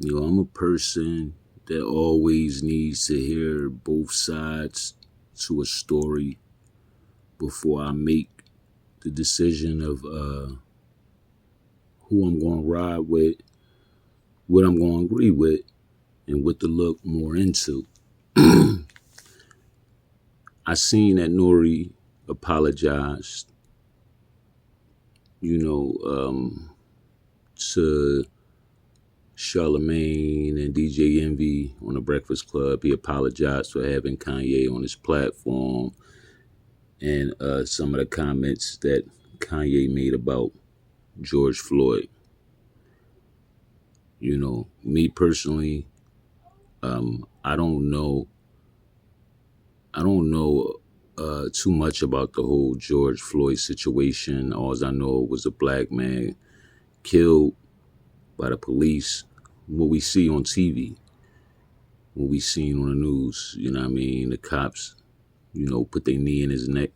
I'm a person that always needs to hear both sides to a story before I make the decision of who I'm going to ride with, what I'm going to agree with, and what to look more into. I seen that N.O.R.E apologized, you know, to Charlemagne and DJ Envy on the Breakfast Club. He apologized for having Kanye on his platform and some of the comments that Kanye made about George Floyd. Me personally, I don't know. I don't know too much about the whole George Floyd situation. All I know was a black man killed by the police. What we see on TV, what we seen on the news, the cops, put their knee in his neck.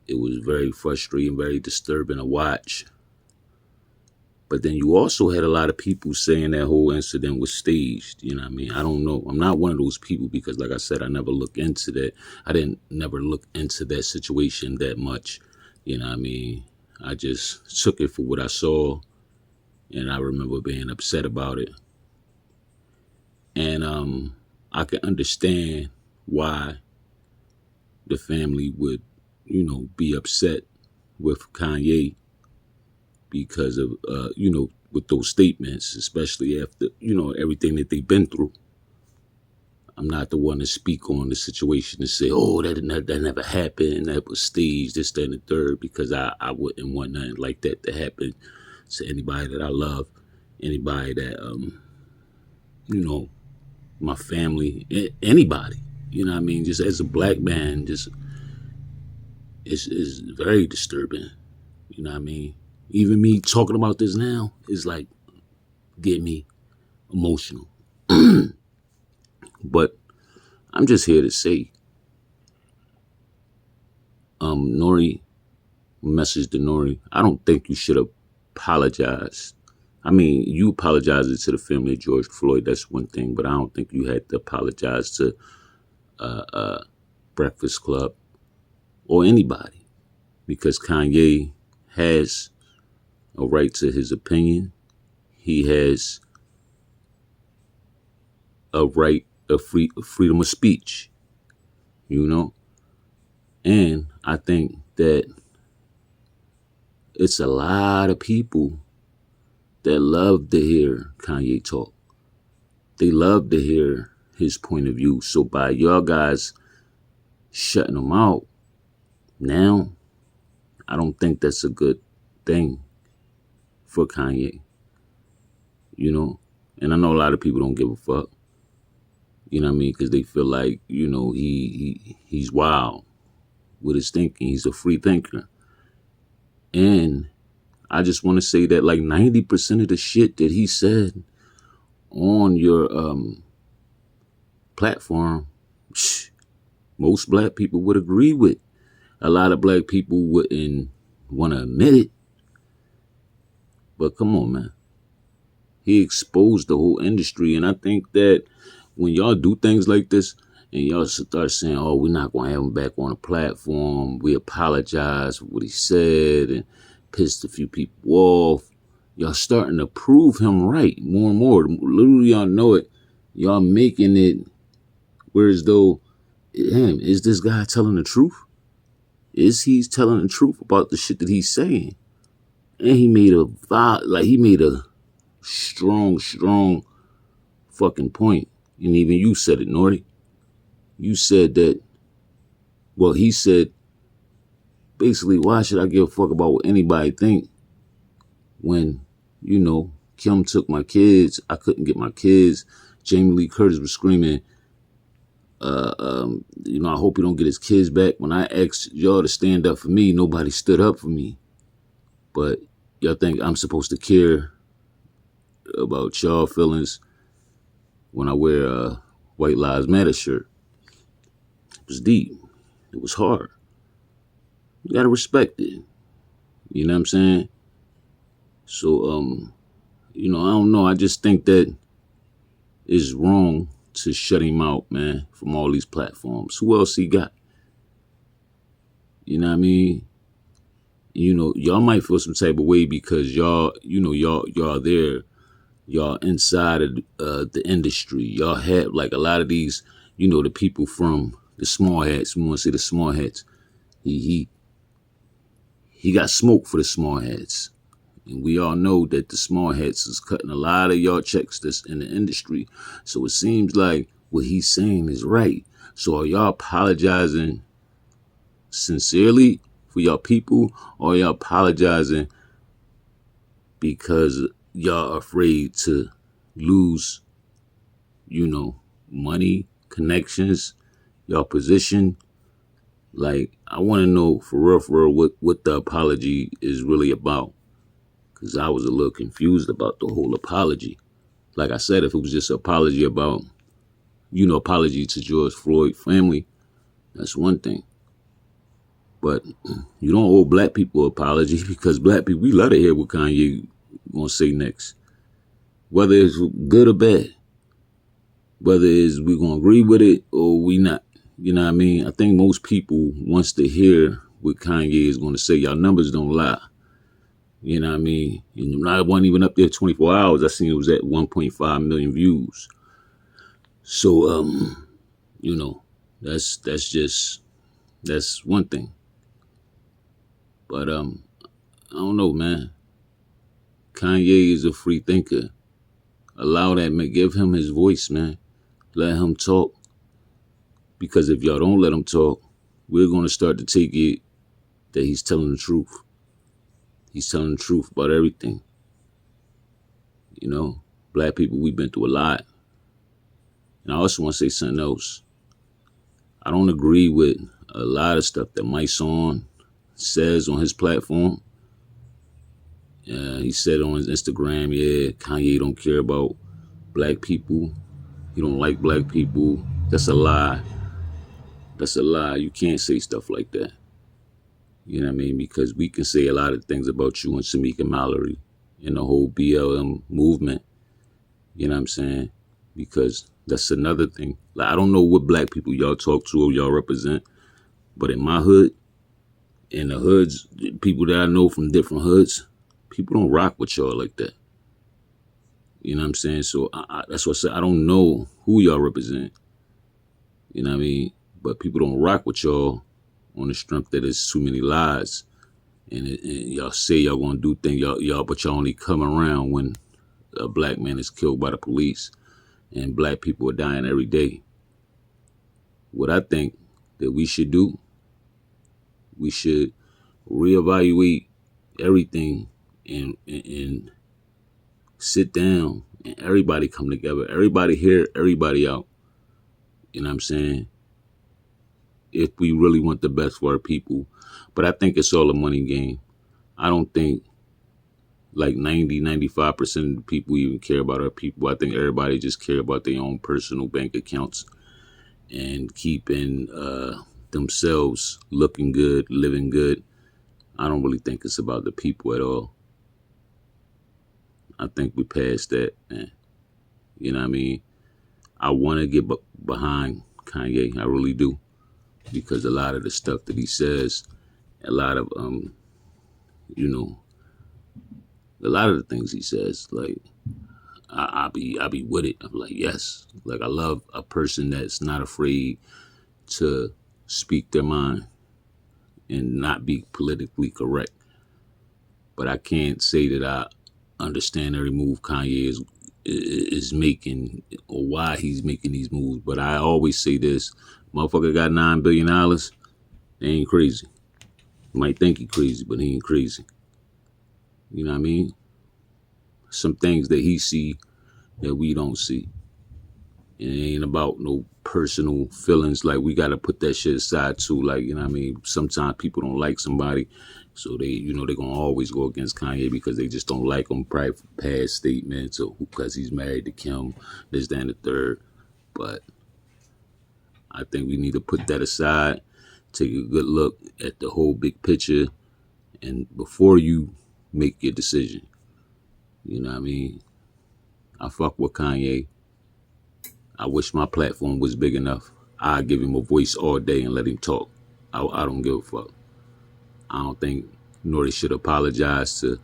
It was very frustrating, very disturbing to watch. But then you also had a lot of people saying that whole incident was staged. I don't know. I'm not one of those people because, like I said, I never look into that. I didn't never look into that situation that much. I just took it for what I saw, and I remember being upset about it. And I can understand why the family would, be upset with Kanye because of, with those statements, especially after, everything that they've been through. I'm not the one to speak on the situation and say, oh, that never happened, that was staged, this, that, and the third, because I wouldn't want nothing like that to happen to anybody that I love, anybody that, my family, anybody. Just as a black man, just it's very disturbing. Even me talking about this now is like get me emotional. But I'm just here to say, N.O.R.E, message to N.O.R E, I don't think you should apologize. You apologized to the family of George Floyd, that's one thing, but I don't think you had to apologize to Breakfast Club or anybody, because Kanye has a right to his opinion. He has a right of freedom of speech, and I think that it's a lot of people that love to hear Kanye talk. They love to hear his point of view. So by y'all guys shutting him out now, I don't think that's a good thing for Kanye, And I know a lot of people don't give a fuck, because they feel like, he's wild with his thinking. He's a free thinker. And I just want to say that like 90% of the shit that he said on your platform, most black people would agree with. A lot of black people wouldn't want to admit it. But come on, man. He exposed the whole industry. And I think that when y'all do things like this and y'all start saying, oh, we're not going to have him back on the platform, we apologize for what he said and pissed a few people off, y'all starting to prove him right more and more. Literally, y'all know it. Y'all making it whereas though, is this guy telling the truth? Is he telling the truth about the shit that he's saying? And he made a strong fucking point. And even you said it, N.O.R.E. You said that, well, he said, basically, why should I give a fuck about what anybody think when, Kim took my kids, I couldn't get my kids. Jamie Lee Curtis was screaming, I hope he don't get his kids back. When I asked y'all to stand up for me, nobody stood up for me. But y'all think I'm supposed to care about y'all feelings when I wear a White Lives Matter shirt? It was deep. It was hard. You gotta respect it. You know what I'm saying? So, I don't know. I just think that it's wrong to shut him out, man, from all these platforms. Who else he got? You know what I mean? Y'all might feel some type of way because y'all there, y'all inside of the industry. Y'all have like a lot of these, the people from the small hats. We want to say the small hats. He got smoke for the small hats. And we all know that the small hats is cutting a lot of y'all checks that's in the industry. So it seems like what he's saying is right. So are y'all apologizing sincerely for y'all people, or y'all apologizing because y'all afraid to lose, money, connections, y'all position? Like, I want to know for real, what the apology is really about. Because I was a little confused about the whole apology. Like I said, if it was just an apology about, apology to George Floyd family, that's one thing. But you don't owe black people an apology because black people, we love to hear what Kanye gonna say next. Whether it's good or bad. Whether it's we gonna agree with it or we not. You know what I mean? I think most people wants to hear what Kanye is gonna say. Y'all numbers don't lie. You know what I mean? And I wasn't even up there 24 hours. I seen it was at 1.5 million views. So, that's one thing. But, I don't know, man. Kanye is a free thinker. Allow that, man. Give him his voice, man. Let him talk. Because if y'all don't let him talk, we're going to start to take it that he's telling the truth. He's telling the truth about everything. Black people, we've been through a lot. And I also want to say something else. I don't agree with a lot of stuff that Mike Son says on his platform. He said on his Instagram, Kanye don't care about black people. He don't like black people. That's a lie. That's a lie. You can't say stuff like that. You know what I mean? Because we can say a lot of things about you and Shamika Mallory and the whole BLM movement. You know what I'm saying? Because that's another thing. Like, I don't know what black people y'all talk to or y'all represent, but in my hood, in the hoods, people that I know from different hoods, people don't rock with y'all like that. You know what I'm saying? So that's what I said. I don't know who y'all represent. You know what I mean? But people don't rock with y'all on the strength that there's too many lies. And y'all say y'all gonna do things, but y'all only come around when a black man is killed by the police and black people are dying every day. What I think that we should do, we should reevaluate everything and sit down and everybody come together. Everybody hear everybody out. You know what I'm saying? If we really want the best for our people. But I think it's all a money game. I don't think like 95% of the people even care about our people. I think everybody just care about their own personal bank accounts and keeping themselves looking good, living good. I don't really think it's about the people at all. I think we passed that, man. You know what I mean? I want to get behind Kanye. I really do. Because a lot of the stuff that he says, a lot of, a lot of the things he says, like, I be with it. I'm like, yes. Like, I love a person that's not afraid to speak their mind and not be politically correct. But I can't say that I understand every move Kanye is making or why he's making these moves. But I always say this, motherfucker got $9 billion. They ain't crazy. You might think he crazy, but he ain't crazy. You know what I mean? Some things that he see that we don't see. It ain't about no personal feelings. Like, we got to put that shit aside too. Like, you know what I mean? Sometimes people don't like somebody. So they, they're going to always go against Kanye because they just don't like him. Probably past statements or because he's married to Kim, this, that, and the third. But I think we need to put that aside, take a good look at the whole big picture, and before you make your decision. You know what I mean? I fuck with Kanye. I wish my platform was big enough. I'd give him a voice all day and let him talk. I don't give a fuck. I don't think N.O.R.E should apologize to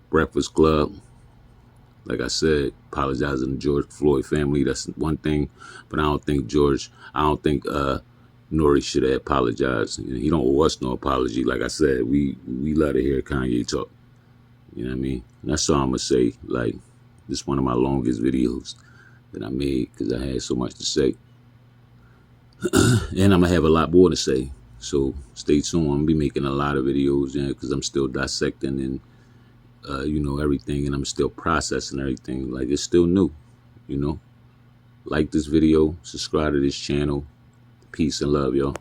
Breakfast Club. Like I said, apologizing to George Floyd family, that's one thing. But I don't think N.O.R.E should have apologized. He don't owe us no apology. Like I said, we love to hear Kanye talk. You know what I mean? And that's all I'm going to say. Like, this is one of my longest videos that I made because I had so much to say. And I'm going to have a lot more to say. So stay tuned. I'm going to be making a lot of videos because I'm still dissecting and, everything. And I'm still processing everything. Like, it's still new, Like this video. Subscribe to this channel. Peace and love, y'all.